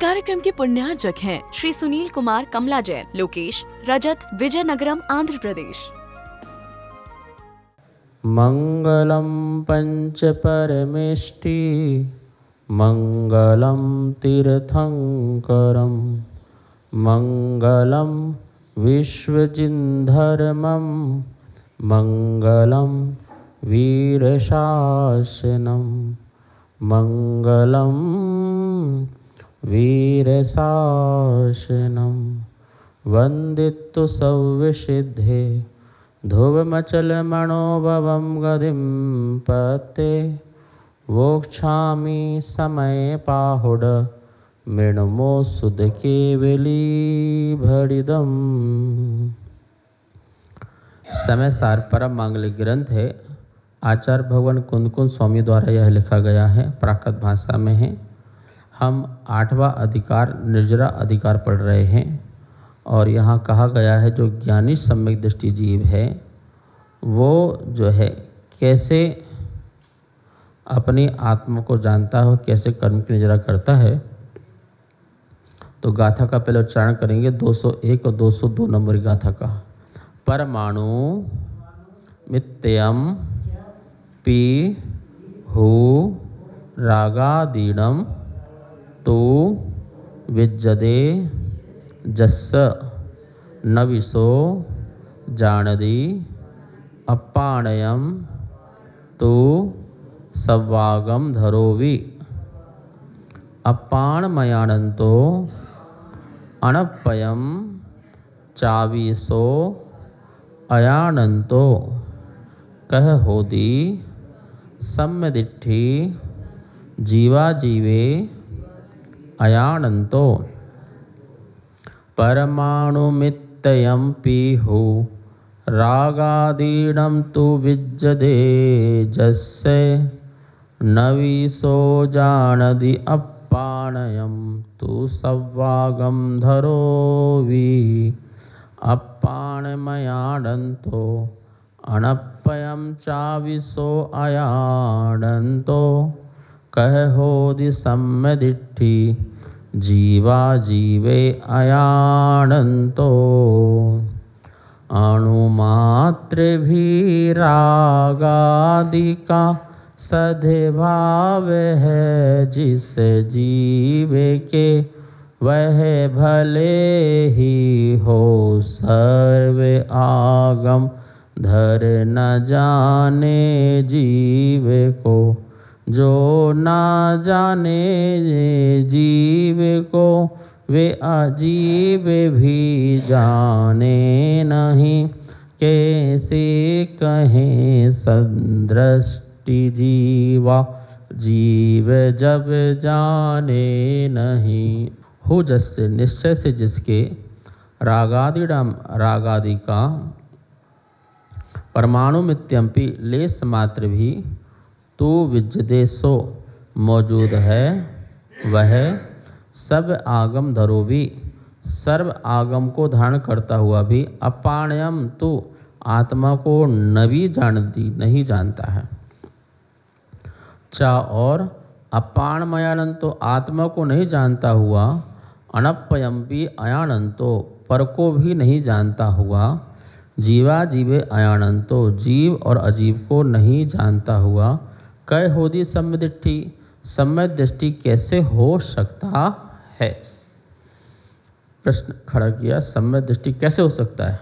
कार्यक्रम के पुण्यार्चक हैं श्री सुनील कुमार कमला जैन, लोकेश रजत, विजयनगरम, आंध्र प्रदेश। मंगलम पंच परमेष्टि मंगलम तीर्थंकरम मंगलम विश्वजिन्धर्मम मंगलम वीरशासनम मंगलम वीरशासनम वंदितु सव्यसिद्धे ध्रुवमचलमणोभवं गतिं पते वोक्षामि समय पाहुड मृणमो सुध केवली भरिदम। समय सार परम मांगलिक ग्रंथ है। आचार्य भगवान कुंद स्वामी द्वारा यह लिखा गया है, प्राकृत भाषा में है। हम 8वां अधिकार निर्जरा अधिकार पढ़ रहे हैं और यहाँ कहा गया है जो ज्ञानी सम्यक दृष्टि जीव है वो जो है कैसे अपनी आत्मा को जानता है, कैसे कर्म की निर्जरा करता है। तो गाथा का पहले उच्चारण करेंगे 201 और 202 नंबर गाथा का। परमाणु मित्यम पी हु रागादीनम तो विज्जदे जस्स नविसो जानदी अपाणयम तो सव्वागम धरोवि अपाणमयानंतो अनपयम चावीसो अयानंतो कह होदी सम्यदिट्ठी जीवा जीवे अयानंतो परमाणुमित्ययं पीहु रागादीनं तु विज्जदे जस्य नविसो जानदि अप्पाणयं तु सव्वागं धरोवि अप्पाणमयानंतो अनप्पयं चाविसो अयानंतो कह होदि सम्यदिट्ठी जीवा जीवे अयानंतो अणुमात्र भी रागादिका सद्भाव है जिस जीव के वह भले ही हो सर्व आगम धर न जाने जीव को जो ना जाने जीव को वे अजीव भी जाने नहीं कैसे कहें सदृष्टि जीवा जीव जब जाने नहीं। हो जैसे निश्चय से जिसके रागादि का परमाणु मित्यंपि लेस मात्र भी तो विज्जदेशो मौजूद है वह सब आगम धरोवी सर्व आगम को धारण करता हुआ भी अपाणयम तो आत्मा को नवी नहीं जानता है। चा और अपाणमयानंतो आत्मा को नहीं जानता हुआ अनप्पयम्पि अयानंतो पर को भी नहीं जानता हुआ जीवा जीवे अयानंतो जीव और अजीव को नहीं जानता हुआ कै होदी सम्यदिट्ठी सम्यक दृष्टि कैसे हो सकता है। प्रश्न खड़ा किया, सम्यक दृष्टि कैसे हो सकता है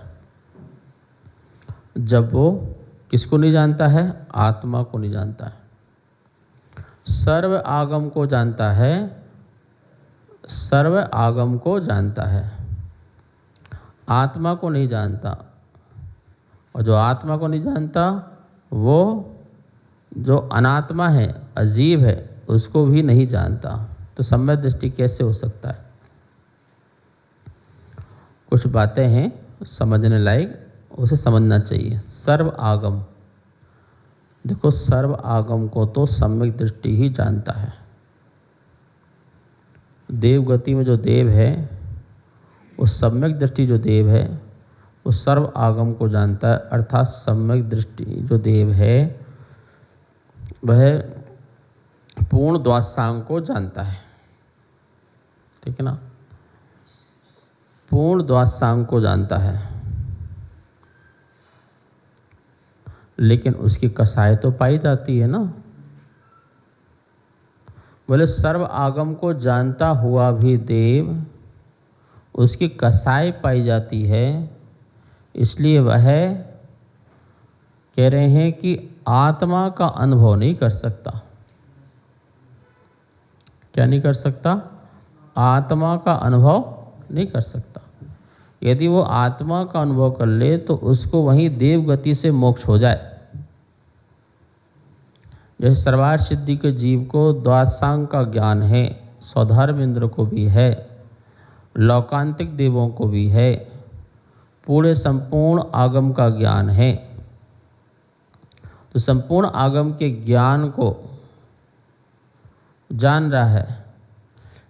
जब वो किसको नहीं जानता है, आत्मा को नहीं जानता है। सर्व आगम को जानता है, सर्व आगम को जानता है, आत्मा को नहीं जानता। और जो आत्मा को नहीं जानता वो जो अनात्मा है, अजीब है, उसको भी नहीं जानता। तो सम्यक दृष्टि कैसे हो सकता है। कुछ बातें हैं समझने लायक, उसे समझना चाहिए। सर्व आगम, देखो सर्व आगम को तो सम्यक दृष्टि ही जानता है। देव गति में जो देव है, उस सम्यक दृष्टि जो देव है वो सर्व आगम को जानता है। अर्थात सम्यक दृष्टि जो देव है वह पूर्ण द्वादशांग को जानता है। ठीक है ना। पूर्ण द्वादशांग को जानता है, लेकिन उसकी कसाय तो पाई जाती है ना। बोले सर्व आगम को जानता हुआ भी देव उसकी कसाई पाई जाती है, इसलिए वह कह रहे हैं कि आत्मा का अनुभव नहीं कर सकता। क्या नहीं कर सकता? आत्मा का अनुभव नहीं कर सकता। यदि वो आत्मा का अनुभव कर ले तो उसको वहीं देव गति से मोक्ष हो जाए। जैसे सर्वार्थ सिद्धि के जीव को द्वादशांग का ज्ञान है, स्वधर्म इंद्र को भी है, लौकांतिक देवों को भी है, पूरे संपूर्ण आगम का ज्ञान है। तो संपूर्ण आगम के ज्ञान को जान रहा है,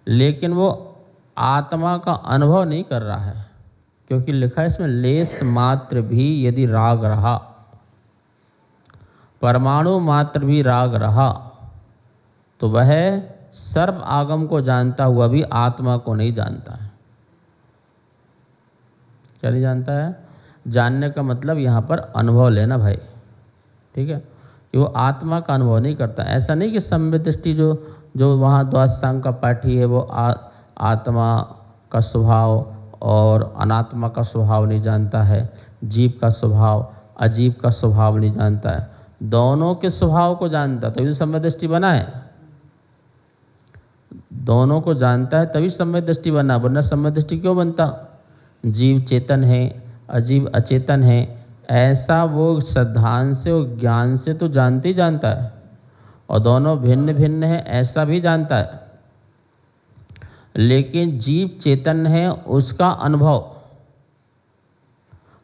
लेकिन वो आत्मा का अनुभव नहीं कर रहा है, क्योंकि लिखा है इसमें लेस मात्र भी यदि राग रहा, परमाणु मात्र भी राग रहा, तो वह सर्व आगम को जानता हुआ भी आत्मा को नहीं जानता है। क्या नहीं जानता है? जानने का मतलब यहाँ पर अनुभव लेना भाई, ठीक है, कि वो आत्मा का अनुभव नहीं करता। ऐसा नहीं कि सम्यक दृष्टि जो वहाँ द्वादशांग का पाठी है वो आत्मा का स्वभाव और अनात्मा का स्वभाव नहीं जानता है, जीव का स्वभाव अजीव का स्वभाव नहीं जानता है, दोनों के स्वभाव को जानता, तभी तो सम्यक दृष्टि बना है। दोनों को जानता है तभी सम्यक दृष्टि बना, वरना सम्यक दृष्टि क्यों बनता? जीव चेतन है, अजीव अचेतन है, ऐसा वो श्रद्धान से और ज्ञान से तो जानते ही जानता है, और दोनों भिन्न भिन्न है ऐसा भी जानता है। लेकिन जीव चेतन है, उसका अनुभव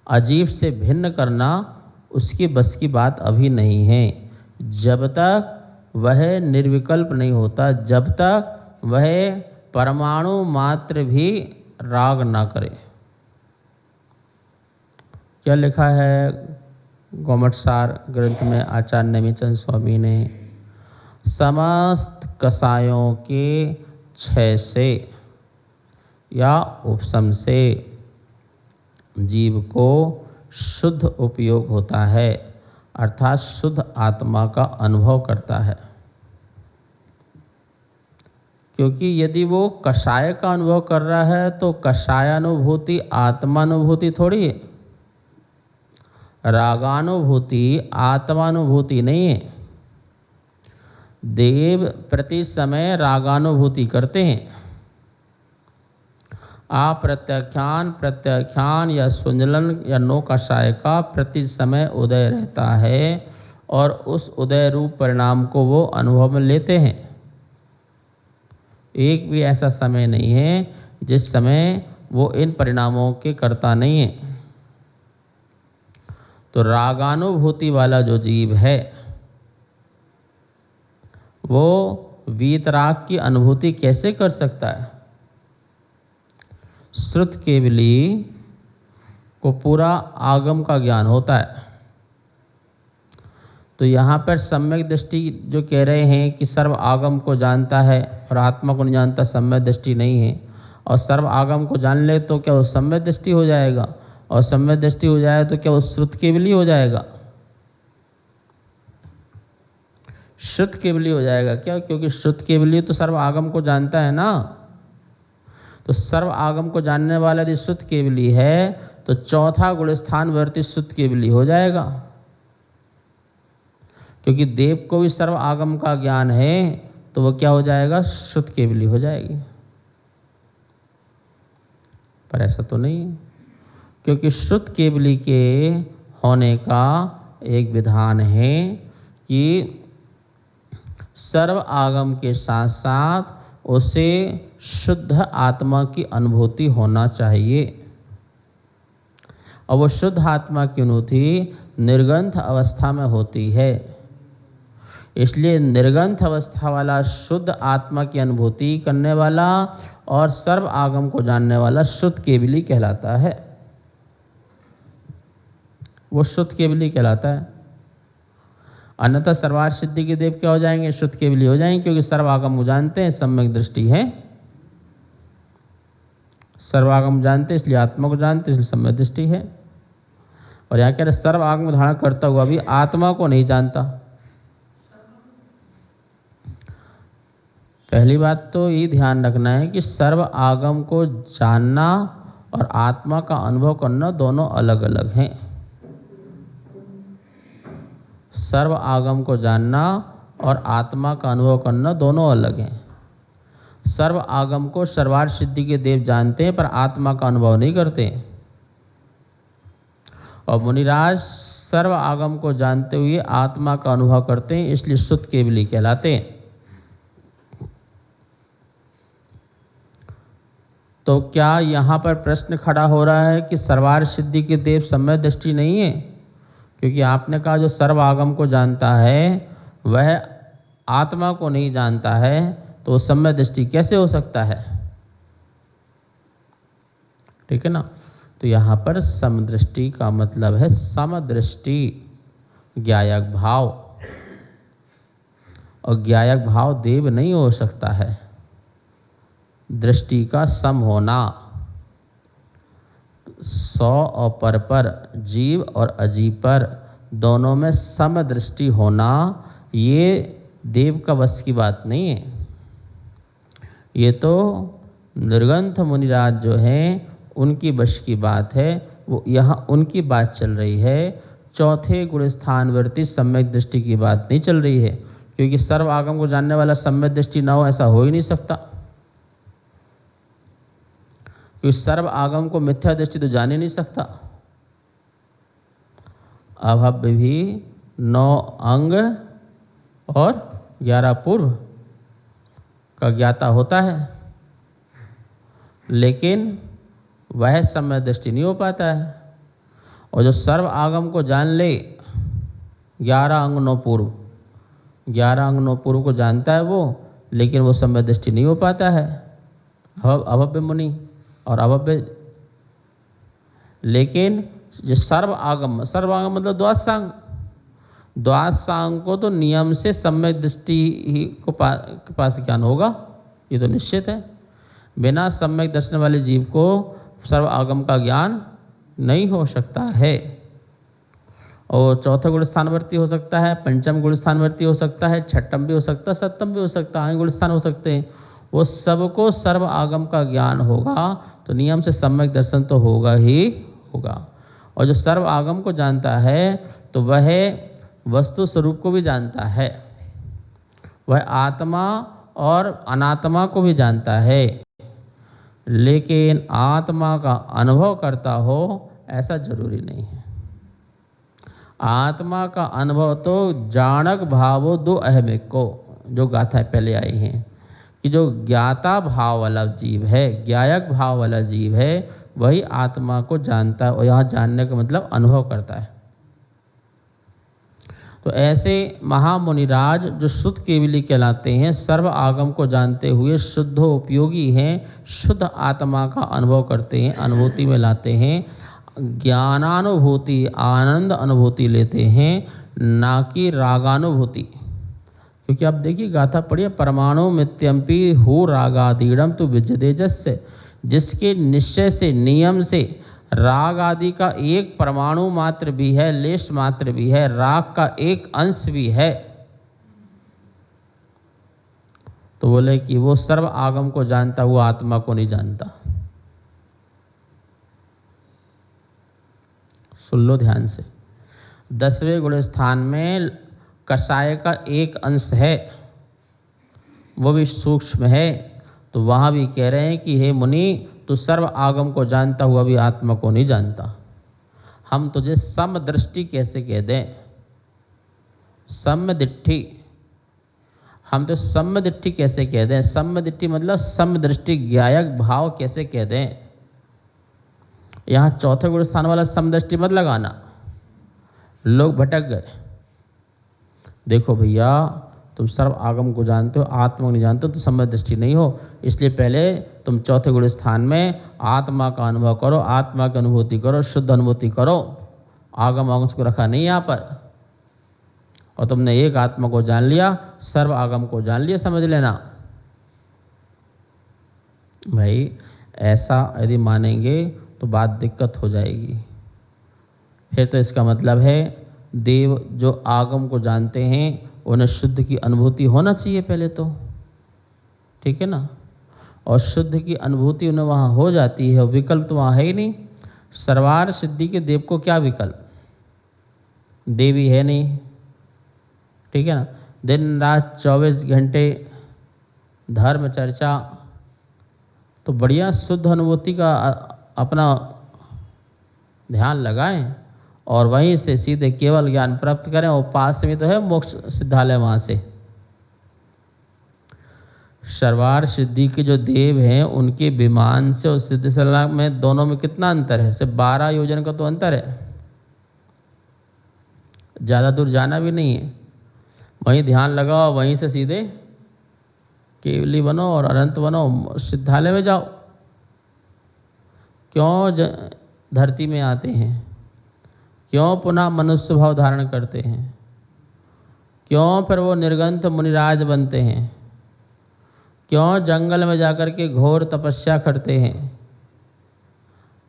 अजीव से भिन्न करना उसकी बस की बात अभी नहीं है। जब तक वह निर्विकल्प नहीं होता, जब तक वह परमाणु मात्र भी राग ना करे। क्या लिखा है गौमठसार ग्रंथ में आचार्य नेमिचंद स्वामी ने? समस्त कसायों के क्षय से या उपशम से जीव को शुद्ध उपयोग होता है, अर्थात शुद्ध आत्मा का अनुभव करता है। क्योंकि यदि वो कषाय का अनुभव कर रहा है तो कषायानुभूति आत्मानुभूति थोड़ी है, रागानुभूति आत्मानुभूति नहीं है। देव प्रति समय रागानुभूति करते हैं, अप्रत्याख्यान प्रत्याख्यान या सुंजलन या नो कषाय का प्रति समय उदय रहता है, और उस उदय रूप परिणाम को वो अनुभव में लेते हैं। एक भी ऐसा समय नहीं है जिस समय वो इन परिणामों के कर्ता नहीं है। तो रागानुभूति वाला जो जीव है वो वीतराग की अनुभूति कैसे कर सकता है? श्रुत केवली को पूरा आगम का ज्ञान होता है। तो यहाँ पर सम्यक दृष्टि जो कह रहे हैं कि सर्व आगम को जानता है और आत्मा को नहीं जानता, सम्यक दृष्टि नहीं है। और सर्व आगम को जान ले तो क्या वो सम्यक दृष्टि हो जाएगा, और सम्यक दृष्टि हो जाए तो क्या वो श्रुत केवली हो जाएगा? श्रुत केवली हो जाएगा क्या? क्योंकि श्रुत केवली तो सर्व आगम को जानता है ना। तो सर्व आगम को जानने वाला यदि श्रुत केवली है तो चौथा गुण स्थान वर्ती श्रुत केवली हो जाएगा। क्योंकि देव को भी सर्व आगम का ज्ञान है तो वो क्या हो जाएगा? श्रुत केवली हो जाएगी। पर ऐसा तो नहीं है, क्योंकि श्रुत केवली के होने का एक विधान है कि सर्व आगम के साथ साथ उसे शुद्ध आत्मा की अनुभूति होना चाहिए, और वो शुद्ध आत्मा की अनुभूति निर्गंथ अवस्था में होती है। इसलिए निर्गंथ अवस्था वाला शुद्ध आत्मा की अनुभूति करने वाला और सर्व आगम को जानने वाला शुद्ध केवली कहलाता है। वो शुद्ध केवली कहलाता है। अन्यथा सर्वार्थ सिद्धि के देव क्या हो जाएंगे? शुद्ध केवली हो जाएंगे, क्योंकि सर्व आगम को जानते हैं, सम्यक दृष्टि है। सर्वागम जानते इसलिए आत्मा को जानते, इसलिए सम्यक दृष्टि है। और यहाँ कह रहे सर्व आगम धारण करता हुआ भी आत्मा को नहीं जानता। पहली बात तो ये ध्यान रखना है कि सर्व आगम को जानना और आत्मा का अनुभव करना दोनों अलग अलग हैं। सर्व आगम को जानना और आत्मा का अनुभव करना दोनों अलग हैं। सर्व आगम को सर्वार्थ सिद्धि के देव जानते हैं पर आत्मा का अनुभव नहीं करते। और मुनिराज सर्व आगम को जानते हुए आत्मा का अनुभव करते हैं, इसलिए शुद्ध केवली कहलाते हैं। तो क्या यहाँ पर प्रश्न खड़ा हो रहा है कि सर्वार्थ सिद्धि के देव सम्यक दृष्टि नहीं है? क्योंकि आपने कहा जो सर्व आगम को जानता है वह आत्मा को नहीं जानता है, तो सम्यक दृष्टि कैसे हो सकता है? ठीक है ना। तो यहाँ पर समदृष्टि का मतलब है समदृष्टि, ज्ञायक भाव। और ज्ञायक भाव देव नहीं हो सकता है। दृष्टि का सम होना, सौ और पर जीव और अजीव पर दोनों में समदृष्टि होना, ये देव का वश की बात नहीं है। ये तो निर्गंथ मुनिराज जो हैं उनकी वश की बात है। वो यहाँ उनकी बात चल रही है। चौथे गुण स्थानवर्ती सम्यक दृष्टि की बात नहीं चल रही है, क्योंकि सर्व आगम को जानने वाला सम्यक दृष्टि न हो ऐसा हो ही नहीं सकता। क्योंकि सर्व आगम को मिथ्या दृष्टि तो जान ही नहीं सकता। अभव्य भी 9 अंग और 11 पूर्व का ज्ञाता होता है, लेकिन वह सम्यक दृष्टि नहीं हो पाता है। और जो सर्व आगम को जान ले 11 अंग 9 पूर्व, 11 अंग 9 पूर्व को जानता है वो, लेकिन वो सम्यक दृष्टि नहीं हो पाता है। अभव्य मुनि और अभव्य, लेकिन जो सर्व आगम मतलब द्वादशांग, द्वादशांग को तो नियम से सम्यक दृष्टि ही को पास ज्ञान होगा, ये तो निश्चित है। बिना सम्यक दर्शन वाले जीव को सर्व आगम का ज्ञान नहीं हो सकता है। और चौथे गुण स्थानवर्ती हो सकता है, पंचम गुण स्थानवर्ती हो सकता है, छठम भी हो सकता है, सप्तम भी हो सकता है, आगे गुण स्थान हो सकते हैं। वो सबको सर्व आगम का ज्ञान होगा तो नियम से सम्यक दर्शन तो होगा ही होगा। और जो सर्व आगम को जानता है तो वह वस्तु स्वरूप को भी जानता है, वह आत्मा और अनात्मा को भी जानता है, लेकिन आत्मा का अनुभव करता हो ऐसा जरूरी नहीं है। आत्मा का अनुभव तो जानक भावो दो अहमिक को, जो गाथाएं पहले आई हैं कि जो ज्ञाता भाव वाला जीव है, ज्ञायक भाव वाला जीव है, वही आत्मा को जानता है। और यहाँ जानने का मतलब अनुभव करता है। तो ऐसे महामुनिराज जो शुद्ध केवली कहलाते हैं, सर्व आगम को जानते हुए शुद्ध उपयोगी हैं, शुद्ध आत्मा का अनुभव करते हैं, अनुभूति में लाते हैं, ज्ञानानुभूति आनंद अनुभूति लेते हैं, ना कि रागानुभूति। क्योंकि आप देखिए गाथा पढ़िए, परमाणु मित्यंपि हो रागादीड़म तो विजयजस्य, जिसके निश्चय से नियम से राग आदि का एक परमाणु मात्र भी है, लेश मात्र भी है, राग का एक अंश भी है, तो बोले कि वो सर्व आगम को जानता हुआ आत्मा को नहीं जानता। सुन लो ध्यान से। 10वें गुण स्थान में कषाय का एक अंश है, वो भी सूक्ष्म है। तो वहाँ भी कह रहे हैं कि हे मुनि, तू सर्व आगम को जानता हुआ भी आत्मा को नहीं जानता। हम तुझे समदृष्टि कैसे कह दें? समदिट्ठी, हम तो समदिट्ठी कैसे कह दें? समदिट्ठी मतलब समदृष्टि, ज्ञायक भाव कैसे कह दें? यहाँ चौथे गुण स्थान वाला समदृष्टि मत लगाना, लोग भटक गए। देखो भैया, तुम सर्व आगम को जानते हो, आत्मा को नहीं जानते हो, तो सम्यक दृष्टि नहीं हो। इसलिए पहले तुम चौथे गुण स्थान में आत्मा का अनुभव करो, आत्मा की अनुभूति करो, शुद्ध अनुभूति करो। आगम आगम को रखा नहीं यहाँ पर। और तुमने एक आत्मा को जान लिया, सर्व आगम को जान लिया, समझ लेना भाई। ऐसा यदि मानेंगे तो बात दिक्कत हो जाएगी। फिर तो इसका मतलब है देव जो आगम को जानते हैं उन्हें शुद्ध की अनुभूति होना चाहिए पहले तो, ठीक है ना। और शुद्ध की अनुभूति उन्हें वहाँ हो जाती है, विकल्प तो वहाँ है ही नहीं। सर्वार सिद्धि के देव को क्या विकल्प, देवी है नहीं, ठीक है ना। दिन रात 24 घंटे धर्म चर्चा, तो बढ़िया शुद्ध अनुभूति का अपना ध्यान लगाएं और वहीं से सीधे केवल ज्ञान प्राप्त करें। और पास में तो है मोक्ष सिद्धालय, वहाँ से सर्वार सिद्धि के जो देव हैं उनके विमान से और सिद्धशाला में दोनों में कितना अंतर है, सिर्फ 12 योजन का तो अंतर है, ज़्यादा दूर जाना भी नहीं है। वहीं ध्यान लगाओ, वहीं से सीधे केवली बनो और अनंत बनो, सिद्धालय में जाओ। क्यों धरती में आते हैं, क्यों पुनः मनुष्य भाव धारण करते हैं, क्यों फिर वो निर्गंथ मुनिराज बनते हैं, क्यों जंगल में जाकर के घोर तपस्या करते हैं,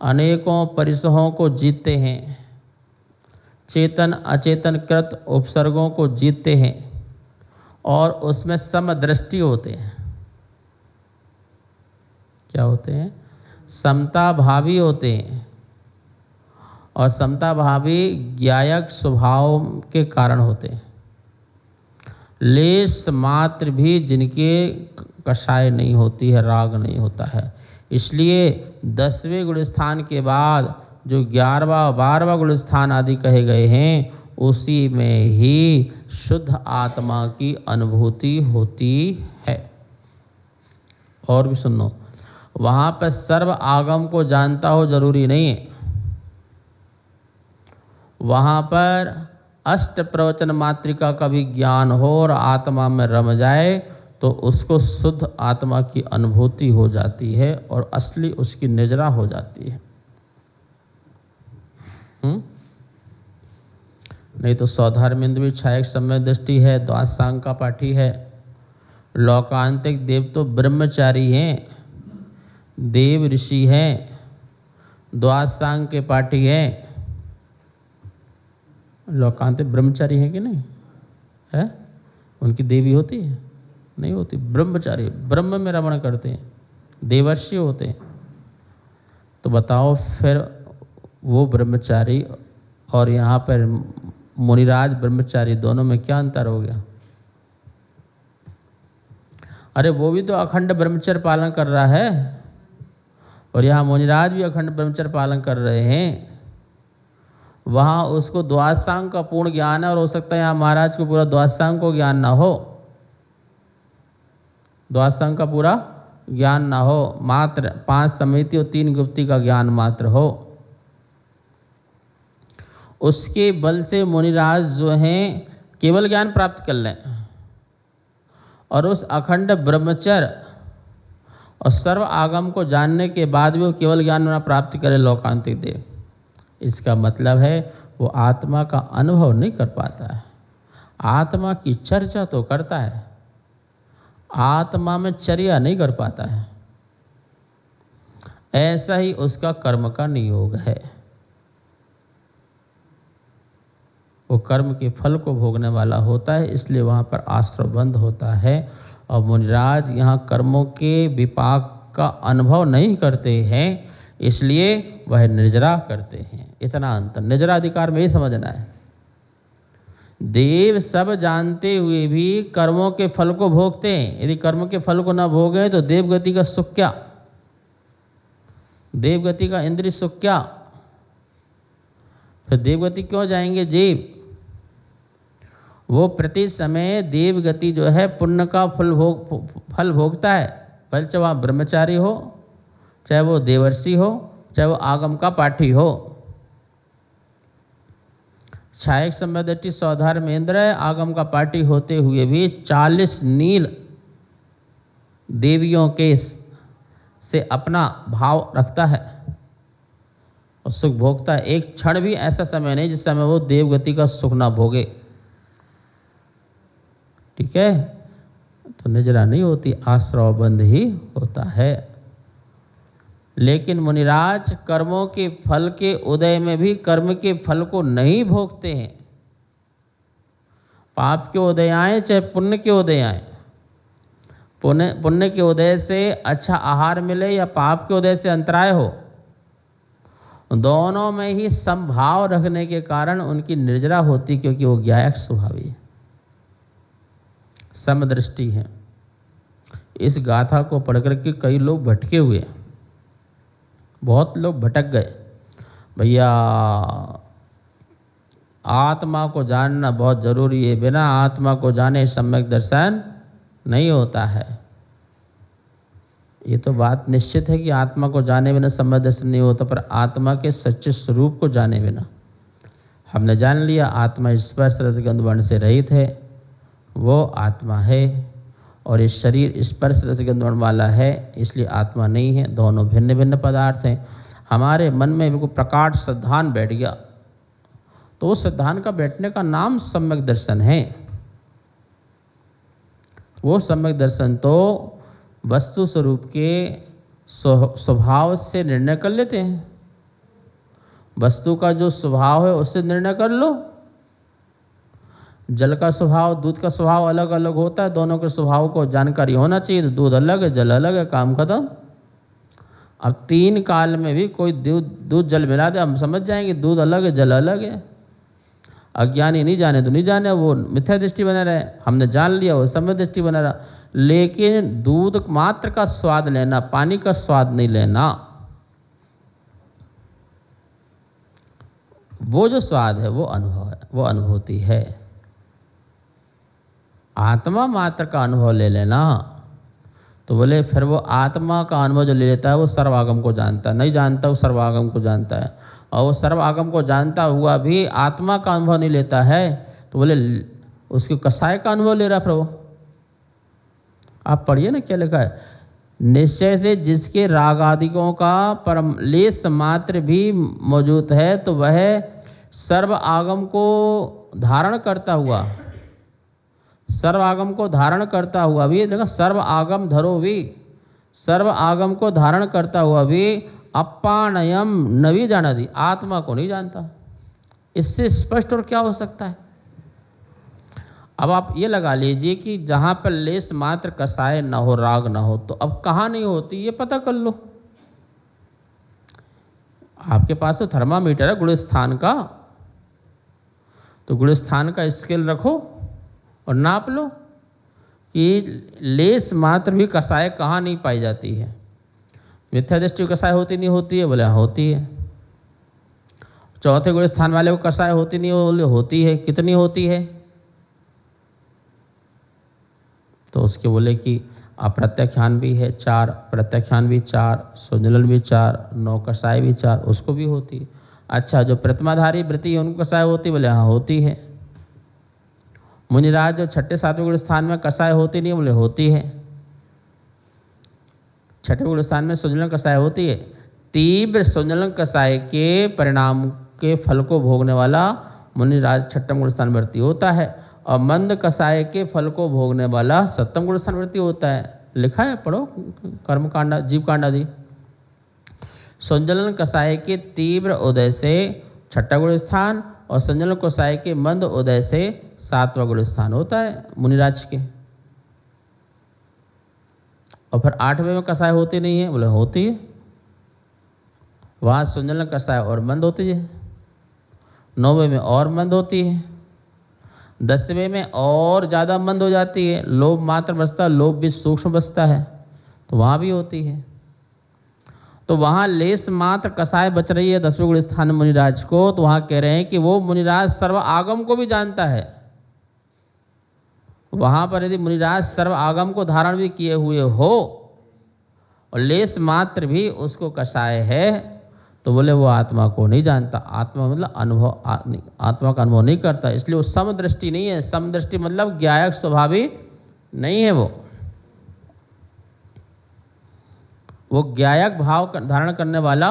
अनेकों परिसहों को जीतते हैं, चेतन अचेतन कृत उपसर्गों को जीतते हैं और उसमें समदृष्टि होते हैं। क्या होते हैं, समता भावी होते हैं। और समता भावी ज्ञायक स्वभाव के कारण होते हैं। लेश मात्र भी जिनके कषाय नहीं होती है, राग नहीं होता है। इसलिए 10वें गुण स्थान के बाद जो 11वां 12वां गुण स्थान आदि कहे गए हैं, उसी में ही शुद्ध आत्मा की अनुभूति होती है। और भी सुनो, वहाँ पर सर्व आगम को जानता हो जरूरी नहीं है। वहाँ पर अष्ट प्रवचन मात्रिका का भी ज्ञान हो और आत्मा में रम जाए तो उसको शुद्ध आत्मा की अनुभूति हो जाती है और असली उसकी निजरा हो जाती है। नहीं तो सौधर्मेंद्र भी छायक समय दृष्टि है, द्वादशांग का पाठी है। लौकांतिक देव तो ब्रह्मचारी हैं, देव ऋषि हैं, द्वादशांग के पाठी हैं। लौकांतिक ब्रह्मचारी हैं कि नहीं है, उनकी देवी होती है नहीं होती, ब्रह्मचारी ब्रह्म में रमण करते हैं, देवर्षि होते हैं। तो बताओ फिर वो ब्रह्मचारी और यहाँ पर मुनिराज ब्रह्मचारी, दोनों में क्या अंतर हो गया। अरे वो भी तो अखंड ब्रह्मचर्य पालन कर रहा है और यहाँ मुनिराज भी अखंड ब्रह्मचर्य पालन कर रहे हैं। वहाँ उसको द्वादशांग का पूर्ण ज्ञान है और हो सकता है यहाँ महाराज को पूरा द्वादशांग को ज्ञान ना हो, द्वादशांग का पूरा ज्ञान ना हो, मात्र 5 समिति और 3 गुप्ती का ज्ञान मात्र हो। उसके बल से मुनिराज जो हैं केवल ज्ञान प्राप्त कर लें और उस अखंड ब्रह्मचर्य और सर्व आगम को जानने के बाद भी वो केवल ज्ञान ना प्राप्त करे लौकांतिक देव। इसका मतलब है वो आत्मा का अनुभव नहीं कर पाता है, आत्मा की चर्चा तो करता है, आत्मा में चर्या नहीं कर पाता है। ऐसा ही उसका कर्म का नियोग है, वो कर्म के फल को भोगने वाला होता है, इसलिए वहाँ पर आश्रय बंद होता है। और मुनिराज यहाँ कर्मों के विपाक का अनुभव नहीं करते हैं, इसलिए वह निर्जरा करते हैं। इतना अंतर निर्जरा अधिकार में ही समझना है। देव सब जानते हुए भी कर्मों के फल को भोगते हैं। यदि कर्म के फल को न भोगें तो देवगति का सुख क्या, देवगति का इंद्रिय सुख क्या, फिर देवगति क्यों जाएंगे जीव। वो प्रति समय देवगति जो है पुण्य का फल भोगता है, भले चाहे वहाँ ब्रह्मचारी हो, चाहे वो देवर्षि हो, चाहे वो आगम का पाठी हो। छायक सम्यदृष्टि सौधर्मेंद्र आगम का पाठी होते हुए भी 40 नील देवियों के से अपना भाव रखता है और सुख भोगता है। एक क्षण भी ऐसा समय नहीं जिस समय वो देवगति का सुख ना भोगे। ठीक है, तो निजरा नहीं होती, आश्रव बंद ही होता है। लेकिन मुनिराज कर्मों के फल के उदय में भी कर्म के फल को नहीं भोगते हैं। पाप के उदय आए चाहे पुण्य के उदय आए, पुण्य के उदय से अच्छा आहार मिले या पाप के उदय से अंतराय हो, दोनों में ही समभाव रखने के कारण उनकी निर्जरा होती, क्योंकि वो ज्ञायक स्वभावी है, समदृष्टि है। इस गाथा को पढ़कर के कई लोग भटके हुए, बहुत लोग भटक गए। भैया आत्मा को जानना बहुत जरूरी है, बिना आत्मा को जाने सम्यक दर्शन नहीं होता है। ये तो बात निश्चित है कि आत्मा को जाने बिना सम्यक दर्शन नहीं होता, पर आत्मा के सच्चे स्वरूप को जाने बिना हमने जान लिया आत्मा स्पर्श रस गंध वर्ण से रहित है, वो आत्मा है, और ये शरीर स्पर्श रस गंध वर्ण वाला है, इसलिए आत्मा नहीं है। दोनों भिन्न भिन्न पदार्थ हैं। हमारे मन में बिल्कुल प्रकाट सिद्धांत बैठ गया, तो उस सिद्धांत का बैठने का नाम सम्यक दर्शन है। वो सम्यक दर्शन तो वस्तु स्वरूप के स्वभाव से निर्णय कर लेते हैं। वस्तु का जो स्वभाव है उससे निर्णय कर लो। जल का स्वभाव दूध का स्वभाव अलग अलग होता है, दोनों के स्वभाव को जानकारी होना चाहिए। तो दूध अलग है, जल अलग है, काम खत्म। अब तीन काल में भी कोई दूध जल मिला दे, हम समझ जाएंगे दूध अलग है, जल अलग है। अज्ञानी नहीं जाने तो नहीं जाने, वो मिथ्या दृष्टि बना रहे। हमने जान लिया, वो सम्यक दृष्टि बना रहा। लेकिन दूध मात्र का स्वाद लेना, पानी का स्वाद नहीं लेना, वो जो स्वाद है वो अनुभव है, वो अनुभूति है। आत्मा मात्र का अनुभव ले लेना, तो बोले फिर वो आत्मा का अनुभव जो ले लेता है वो सर्वागम को जानता है, नहीं जानता वो सर्वागम को जानता है। और वो सर्वागम को जानता हुआ भी आत्मा का अनुभव नहीं लेता है, तो बोले उसके कसाय का अनुभव ले रहा। फिर वो आप पढ़िए ना क्या लिखा है, निश्चय से जिसके राग आदिकों का परम लेस मात्र भी मौजूद है, तो वह सर्व आगम को धारण करता हुआ, सर्व आगम को धारण करता हुआ भी, देखा सर्व आगम धरो भी, सर्व आगम को धारण करता हुआ भी अपानयम नवी जाना दी, आत्मा को नहीं जानता। इससे स्पष्ट और क्या हो सकता है। अब आप ये लगा लीजिए कि जहाँ पर लेस मात्र कसाय ना हो, राग ना हो, तो अब कहाँ नहीं होती ये पता कर लो। आपके पास तो थर्मामीटर है गुण स्थान का, तो गुण स्थान का स्केल रखो और नाप लो कि लेस मात्र भी कसाय कहाँ नहीं पाई जाती है। मिथ्या दृष्टि कसाय होती नहीं होती है, बोले होती है। चौथे गुण स्थान वाले को कसाय होती नहीं, बोले होती है। कितनी होती है, तो उसके बोले कि अप्रत्याख्यान भी है 4, प्रत्याख्यान भी 4, सुजलन भी 4, 9 कसाय भी 4, उसको भी होती है। अच्छा, जो प्रतिमाधारी वृत्ति है उनको कसाय होती, बोले हाँ होती है। मुनिराज जो छठे सातवें गुण स्थान में कसाय होती नहीं, बोले होती है। छठे गुण स्थान में सुजलन कसाय होती है। तीव्र सुजलन कसाय के परिणाम के फल को भोगने वाला मुनिराज छठम गुण स्थान वृत्ति होता है, और मंद कसाय के फल को भोगने वाला सप्तम गुण स्थान वृत्ति होता है। लिखा है, पढ़ो कर्म कांड जीव कांड आदि। संजलन कसाय के तीव्र उदय से छठा गुण स्थान, और संजलन कसाय के मंद उदय से 7वां गुण स्थान होता है मुनिराज के। और फिर 8वें में कसाय होती नहीं है, बोले होती है। वहाँ संजलन कसाय और मंद होती है। 9वें में और मंद होती है। 10वें में और ज़्यादा मंद हो जाती है। लोभ मात्र बचता, लोभ भी सूक्ष्म बचता है, तो वहाँ भी होती है। तो वहाँ लेस मात्र कसाय बच रही है 10वें गुण स्थान मुनिराज को, तो वहाँ कह रहे हैं कि वो मुनिराज सर्व आगम को भी जानता है। वहाँ पर यदि मुनिराज सर्व आगम को धारण भी किए हुए हो और लेस मात्र भी उसको कसाय है, तो बोले वो आत्मा को नहीं जानता। आत्मा मतलब अनुभव, आत्मा का अनुभव नहीं करता, इसलिए वो समदृष्टि नहीं है। समदृष्टि मतलब ज्ञायक स्वभावी नहीं है। वो ज्ञायक भाव धारण करने वाला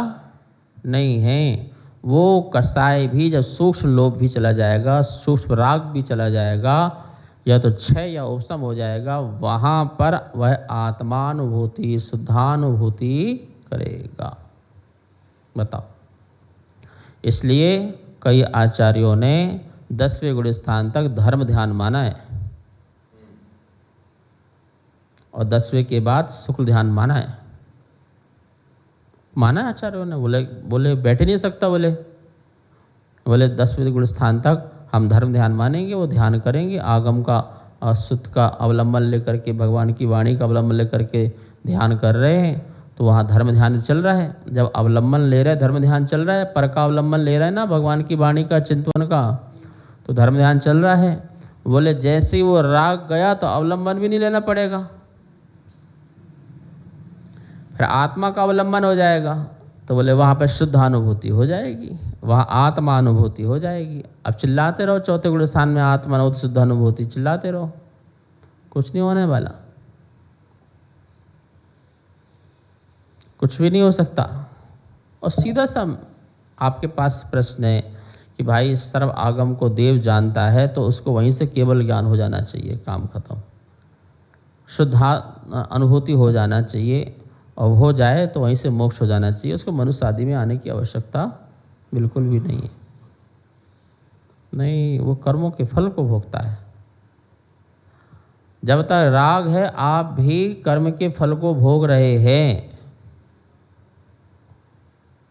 नहीं है। वो कसाय भी जब सूक्ष्म लोभ भी चला जाएगा, सूक्ष्म राग भी चला जाएगा, या तो क्षय या उपशम हो जाएगा, वहाँ पर वह आत्मानुभूति शुद्धानुभूति करेगा। बताओ। इसलिए कई आचार्यों ने 10वें गुण स्थान तक धर्म ध्यान माना है और 10वें के बाद शुक्ल ध्यान माना है। माना है आचार्यों ने। बोले बैठ ही नहीं सकता। बोले 10वें गुण स्थान तक हम धर्म ध्यान मानेंगे, वो ध्यान करेंगे, आगम का सुत का अवलंबन लेकर के, भगवान की वाणी का अवलंबन लेकर के ध्यान कर रहे हैं, तो वहाँ धर्म ध्यान चल रहा है। जब अवलंबन ले रहे धर्म ध्यान चल रहा है, पर का अवलंबन ले रहे हैं ना भगवान की वाणी का, चिंतन का, तो धर्म ध्यान चल रहा है। बोले जैसे ही वो राग गया तो अवलंबन भी नहीं लेना पड़ेगा, फिर आत्मा का अवलंबन हो जाएगा। तो बोले वहाँ पर शुद्ध अनुभूति हो जाएगी, वहाँ आत्मा अनुभूति हो जाएगी। अब चिल्लाते रहो चौथे गुण स्थान में आत्मा अनुभूति शुद्ध अनुभूति, चिल्लाते रहो, कुछ नहीं होने वाला, कुछ भी नहीं हो सकता। और सीधा सा आपके पास प्रश्न है कि भाई सर्व आगम को देव जानता है तो उसको वहीं से केवल ज्ञान हो जाना चाहिए, काम खत्म, शुद्ध अनुभूति हो जाना चाहिए, और हो जाए तो वहीं से मोक्ष हो जाना चाहिए। उसको मनुष्य आदि में आने की आवश्यकता बिल्कुल भी नहीं है। नहीं, वो कर्मों के फल को भोगता है। जब तक राग है आप भी कर्म के फल को भोग रहे हैं,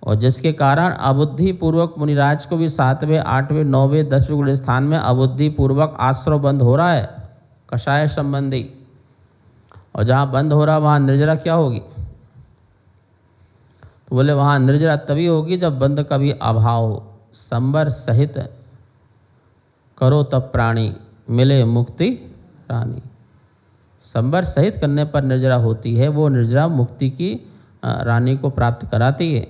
और जिसके कारण अबुद्धि पूर्वक मुनिराज को भी 7वें 8वें 9वें 10वें गुण स्थान में अबुद्धि पूर्वक आश्रव बंद हो रहा है, कषाय संबंधी। और जहाँ बंद हो रहा वहाँ निर्जरा क्या होगी? तो बोले वहाँ निर्जरा तभी होगी जब बंद का भी अभाव हो। संबर सहित करो तब प्राणी मिले मुक्ति रानी। संबर सहित करने पर निर्जरा होती है, वो निर्जरा मुक्ति की रानी को प्राप्त कराती है,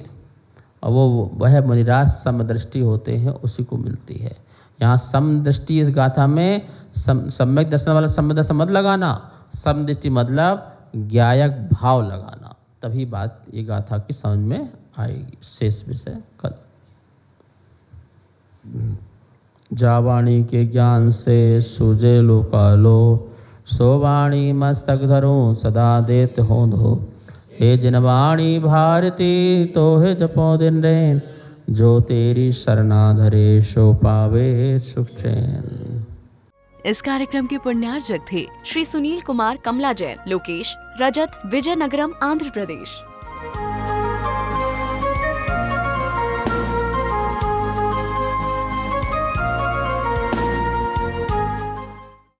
और वह मुनिराज समदृष्टि होते हैं, उसी को मिलती है। यहाँ समदृष्टि इस गाथा में सम्यक दर्शन वाला सम्यक समझ लगाना, समदृष्टि मतलब ज्ञायक भाव लगाना, तभी बात ये गाथा की समझ में आएगी। शेष विषय कल। जावाणी के ज्ञान से सूझे लोकालो, सो वाणी मस्तक धरो सदा देत हो धो। हे जिनवाणी भारती तो हे जपो दिन रैन, जो तेरी शरणा धरे सो पावे सुख चैन। इस कार्यक्रम के पुण्यार्जक थे श्री सुनील कुमार कमला जैन, लोकेश, रजत, विजयनगरम, आंध्र प्रदेश।